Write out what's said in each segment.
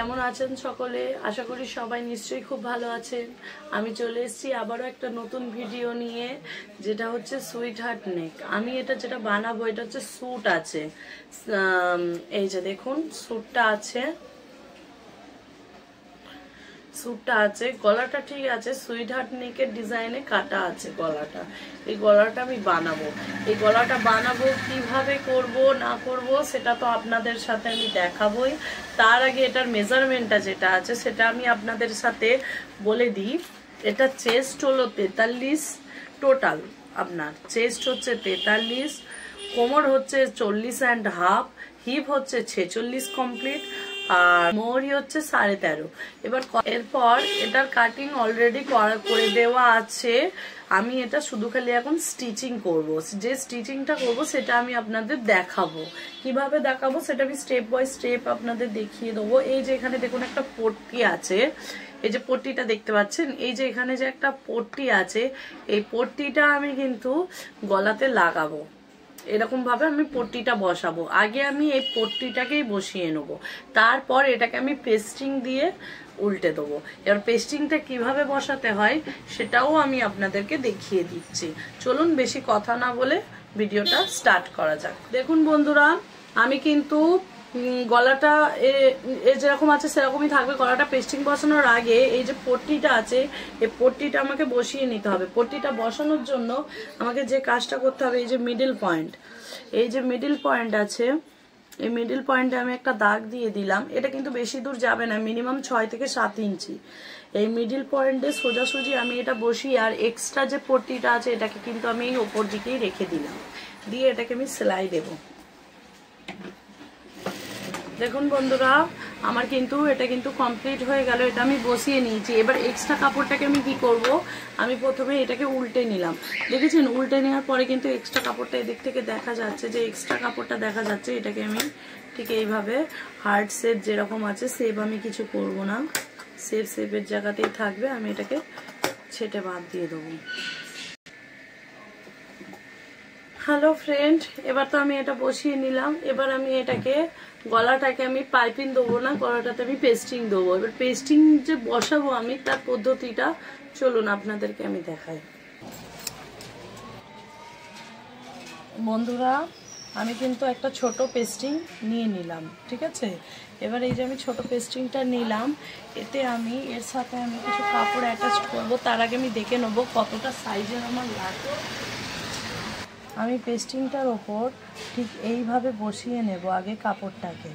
কেমন আছেন সকলে? আশা করি সবাই নিশ্চয়ই খুব ভালো আছেন। আমি চলে এসেছি আবারও একটা নতুন ভিডিও নিয়ে, যেটা হচ্ছে সুইট হার্ট নেক। আমি এটা যেটা বানাবো এটা হচ্ছে স্যুট আছে, এই যে দেখুন স্যুটটা আছে, স্যুটটা আছে, গলাটা ঠিক আছে সুইট হার্ট নেকের ডিজাইনে কাটা আছে গলাটা। এই গলাটা আমি বানাবো, এই গলাটা বানাবো কিভাবে করব না করব সেটা তো আপনাদের সাথে আমি দেখাবোই। তার আগে এটার মেজারমেন্টটা যেটা আছে সেটা আমি আপনাদের সাথে বলে দিই। এটা চেস্ট হলো 43, টোটাল আপনার চেস্ট হচ্ছে 43, কোমর হচ্ছে 40.5, হিপ হচ্ছে 46 কমপ্লিট, আর মোহরি হচ্ছে 13.5। এরপর এটার কাটিং অলরেডি করে দেওয়া আছে। আমি এটা শুধু খালি এখন স্টিচিং করব। যে স্টিচিংটা করব সেটা আমি আপনাদের দেখাবো। কিভাবে দেখাবো সেটা আমি স্টেপ বাই স্টেপ আপনাদের দেখিয়ে দেবো। এই যে এখানে দেখুন একটা পট্টি আছে, এই যে পট্টিটা দেখতে পাচ্ছেন, এই যে এখানে যে একটা পট্টি আছে, এই পট্টিটা আমি কিন্তু গলাতে লাগাবো। এরকম ভাবে আমি পট্টিটা বসাবো। আগে আমি এই পট্টিটাকেই বসিয়ে নেবো, তারপর এটাকে আমি পেস্টিং দিয়ে উল্টে দেবো। এবার পেস্টিংটা কিভাবে বসাতে হয় সেটাও আমি আপনাদেরকে দেখিয়ে দিচ্ছি। চলুন বেশি কথা না বলে ভিডিওটা স্টার্ট করা যাক। দেখুন বন্ধুরা, আমি কিন্তু গলাটা যেরকম আছে সেরকমই থাকবে। গলাটা পেস্টিং বসানোর আগে এই যে পট্টিটা আছে, এই পট্টিটা আমাকে বসিয়ে নিতে হবে। পট্টিটা বসানোর জন্য আমাকে যে কাজটা করতে হবে, এই যে মিডল পয়েন্ট, এই যে মিডল পয়েন্ট আছে, এই মিডল পয়েন্টে আমি একটা দাগ দিয়ে দিলাম। এটা কিন্তু বেশি দূর যাবে না, মিনিমাম 6 থেকে 7 ইঞ্চি। এই মিডল পয়েন্টে সোজাসুজি আমি এটা বসি, আর এক্সট্রা যে পট্টিটা আছে এটাকে কিন্তু আমি এই ওপর দিকেই রেখে দিলাম, দিয়ে এটাকে আমি সেলাই দেবো। দেখুন বন্ধুরা, আমার কিন্তু এটা কিন্তু কমপ্লিট হয়ে গেল। এটা আমি বসিয়ে নিয়েছি। এবার এক্সট্রা কাপড়টাকে আমি কি করব, আমি প্রথমে এটাকে উল্টে নিলাম। দেখেছেন, উল্টে নেওয়ার পরে কিন্তু এক্সট্রা কাপড়টা এদিক থেকে দেখা যাচ্ছে, যে এক্সট্রা কাপড়টা দেখা যাচ্ছে, এটাকে আমি ঠিক এইভাবে হার্ট শেপ যেরকম আছে, শেপ আমি কিছু করব না, শেপের জায়গাতেই থাকবে। আমি এটাকে ছেটে বাদ দিয়ে দেবো। হ্যালো ফ্রেন্ড, এবার তো আমি এটা বসিয়ে নিলাম। এবার আমি এটাকে গলাটাকে আমি পাইপিং দেবো না, গলাটাতে আমি পেস্টিং দেবো। এবার পেস্টিং যে বসাবো আমি, তার পদ্ধতিটা চলুন আপনাদেরকে আমি দেখাই। বন্ধুরা, আমি কিন্তু একটা ছোট পেস্টিং নিয়ে নিলাম, ঠিক আছে। এবার এই যে আমি ছোট পেস্টিংটা নিলাম, এতে আমি এর সাথে আমি কিছু কাপড় অ্যাটাচ করবো। তার আগে আমি দেখে নেবো কতটা সাইজের আমার লাগবে। আমি পেস্টিংটার ওপর ঠিক এইভাবে বসিয়ে নেব আগে কাপড়টাকে।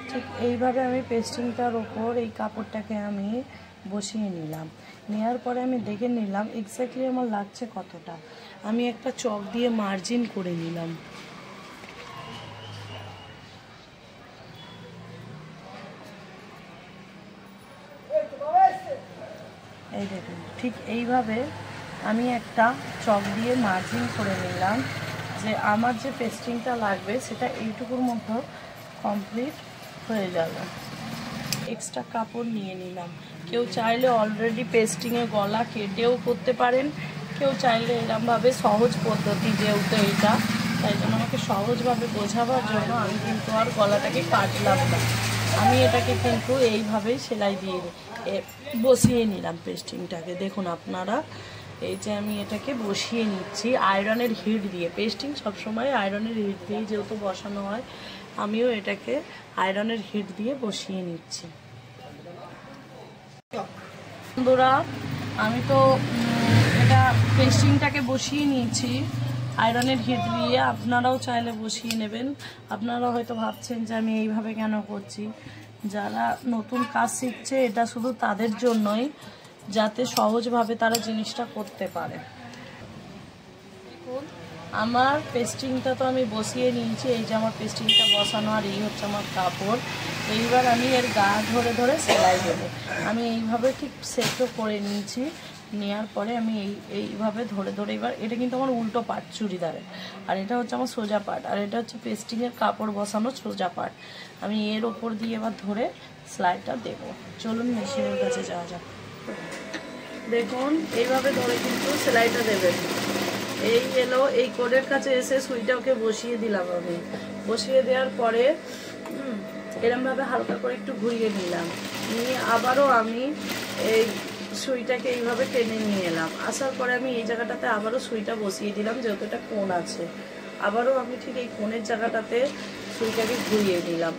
ঠিক এইভাবে আমি পেস্টিংটার ওপর এই কাপড়টাকে আমি বসিয়ে নিলাম। নেওয়ার পরে আমি দেখে নিলাম এক্স্যাক্টলি আমার লাগছে কতটা। আমি একটা চক দিয়ে মার্জিন করে নিলাম। এই দেখুন, ঠিক এইভাবে আমি একটা চক দিয়ে মার্জিন করে নিলাম, যে আমার যে পেস্টিংটা লাগবে সেটা এইটুকুর মতো কমপ্লিট হয়ে গেল। এক্সট্রা কাপড় নিয়ে নিলাম। কেউ চাইলে অলরেডি পেস্টিংয়ে গলা কেটেও করতে পারেন, কেউ চাইলে এরকমভাবে সহজ পদ্ধতি, যেহেতু এটা, তাই জন্য আমাকে সহজভাবে বোঝাবার জন্য আমি কিন্তু আর গলাটাকে কাটলাম না। আমি এটাকে কিন্তু এইভাবেই সেলাই দিয়ে বসিয়ে নিলাম পেস্টিংটাকে। দেখুন আপনারা, এই যে আমি এটাকে বসিয়ে নিচ্ছি আয়রনের হিট দিয়ে। পেস্টিং সবসময় আয়রনের হিট দিয়েই যেহেতু বসানো হয়, আমিও এটাকে আয়রনের হিট দিয়ে বসিয়ে নিচ্ছি। বন্ধুরা, আমি তো এটা পেস্টিংটাকে বসিয়ে নিয়েছি আয়রনের হিট দিয়ে। আপনারাও চাইলে বসিয়ে নেবেন। আপনারা হয়তো ভাবছেন যে আমি এইভাবে কেন করছি। যারা নতুন কাজ শিখছে, এটা শুধু তাদের জন্যই, যাতে সহজভাবে তারা জিনিসটা করতে পারে। আমার পেস্টিংটা তো আমি বসিয়ে নিয়েছি। এই যে আমার পেস্টিংটা বসানো, আর এই হচ্ছে আমার কাপড়। এইবার আমি এর গা ধরে ধরে সেলাই দেবো। আমি এইভাবে ঠিক সেটও করে নিয়েছি। নেওয়ার পরে আমি এইভাবে ধরে ধরে, এবার এটা কিন্তু আমার উল্টো পার্ট চুড়িদারের, আর এটা হচ্ছে আমার সোজা পার্ট, আর এটা হচ্ছে পেস্টিংয়ের কাপড় বসানো সোজা পার্ট। আমি এর ওপর দিয়ে এবার ধরে সেলাইটা দেবো। চলুন মেশিনের কাছে যাওয়া যাক। দেখুন, এইভাবে ধরে কিন্তু সেলাইটা দেবেন। এই এলো, এই কোডের কাছে এসে সুইটাকে বসিয়ে দিলাম। আমি বসিয়ে দেওয়ার পরে এরকম ভাবে হালকা করে একটু ঘুরিয়ে নিলাম, নিয়ে আবারও আমি এই সুইটাকে এইভাবে টেনে নিয়ে এলাম। আসার পরে আমি এই জায়গাটাতে আবারও সুইটা বসিয়ে দিলাম, যেহেতু এটা কোণ আছে। আবারও আমি ঠিক এই কোণের জায়গাটাতে সুইটাকে ঘুরিয়ে নিলাম,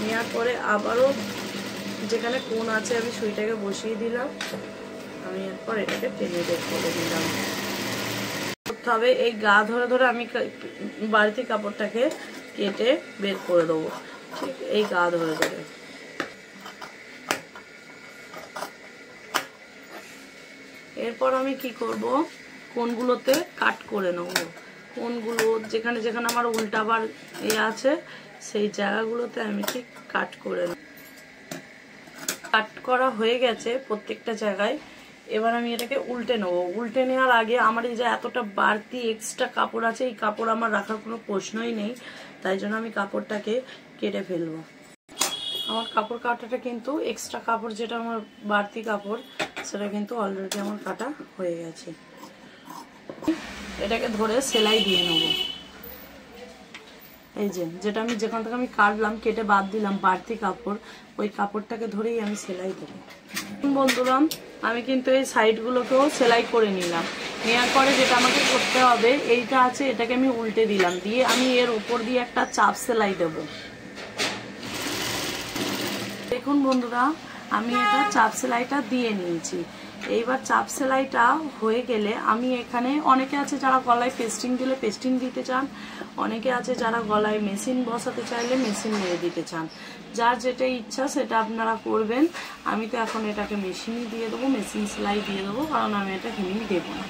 নেওয়ার পরে আবারও যেখানে কোণ আছে আমি সুইটাকে বসিয়ে দিলাম। আমি এরপর এটাকে টেনে বের করে দিলাম। তবে এই গা ধরে ধরে আমি বাড়তি কাপড়টাকে কেটে বের করে দেবো, ঠিক এই গা ধরে ধরে। এরপর আমি কি করব, কোণগুলোতে কাট করে নেব। কোণগুলো যেখানে যেখানে আমার উল্টাবার আছে সেই জায়গাগুলোতে আমি ঠিক কাট করে নেব। কাট করা হয়ে গেছে প্রত্যেকটা জায়গায়। এবার আমি এটাকে উল্টে নেব। উল্টে নেওয়ার আগে আমার এই যে এতটা বাড়তি এক্সট্রা কাপড় আছে, এই কাপড় আমার রাখার কোনো প্রশ্নই নেই, তাই জন্য আমি কাপড়টাকে কেটে ফেলবো। আমার কাপড় কাটাটা কিন্তু এক্সট্রা কাপড়, যেটা আমার বাড়তি কাপড়, সেটা কিন্তু অলরেডি আমার কাটা হয়ে গেছে। এটাকে ধরে সেলাই দিয়ে নেব। এই যে যেটা আমি যেখান থেকে আমি কাটলাম, কেটে বাদ দিলাম বাড়তি কাপড়, ওই কাপড়টাকে ধরেই আমি সেলাই দেবো। বন্ধুরা, আমি কিন্তু এই সাইডগুলোকেও সেলাই করে নিলাম। নেওয়ার পরে যেটা আমাকে করতে হবে, এইটা আছে, এটাকে আমি উল্টে দিলাম, দিয়ে আমি এর উপর দিয়ে একটা চাপ সেলাই দেব। দেখুন বন্ধুরা, আমি এটা চাপ সেলাইটা দিয়ে নিয়েছি। এইবার চাপ সেলাইটা হয়ে গেলে আমি এখানে, অনেকে আছে যারা গলায় পেস্টিং দিলে পেস্টিং দিতে চান, অনেকে আছে যারা গলায় মেশিন বসাতে চাইলে মেশিন মেরে দিতে চান। যার যেটা ইচ্ছা সেটা আপনারা করবেন। আমি তো এখন এটাকে মেশিনই দিয়ে দেবো, মেশিন সেলাই দিয়ে দেবো, কারণ আমি এটা হেমিং দেবো না।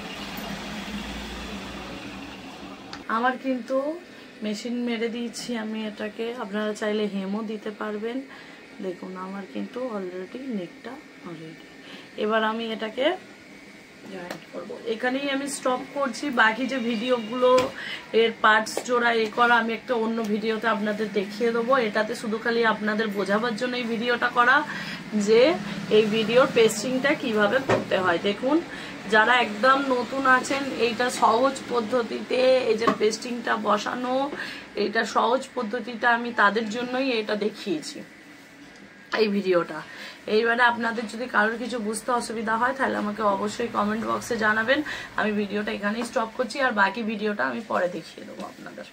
আমার কিন্তু মেশিন মেরে দিয়েছি আমি এটাকে, আপনারা চাইলে হেমও দিতে পারবেন। দেখুন আমার কিন্তু অলরেডি নেকটা অলরেডি। এবার আমি এটাকে জয়েন্ট করব। এখানেই আমি স্টপ করছি। বাকি যে ভিডিওগুলো এর পার্টস জোড়া করা, আমি একটা অন্য ভিডিওতে আপনাদের দেখিয়ে দেবো। এটাতে শুধু খালি আপনাদের বোঝাবার জন্য এই ভিডিওটা করা, যে এই ভিডিওর পেস্টিংটা কিভাবে করতে হয়। দেখুন, যারা একদম নতুন আছেন, এইটা সহজ পদ্ধতিতে এই যে পেস্টিংটা বসানো, এইটা সহজ পদ্ধতিটা আমি তাদের জন্যই এটা দেখিয়েছি এই ভিডিওটা। এইবারে আপনাদের যদি কারোর কিছু বুঝতে অসুবিধা হয় তাহলে আমাকে অবশ্যই কমেন্ট বক্সে জানাবেন। আমি ভিডিওটা এখানেই স্টপ করছি, আর বাকি ভিডিওটা আমি পরে দেখিয়ে দেবো আপনাদের।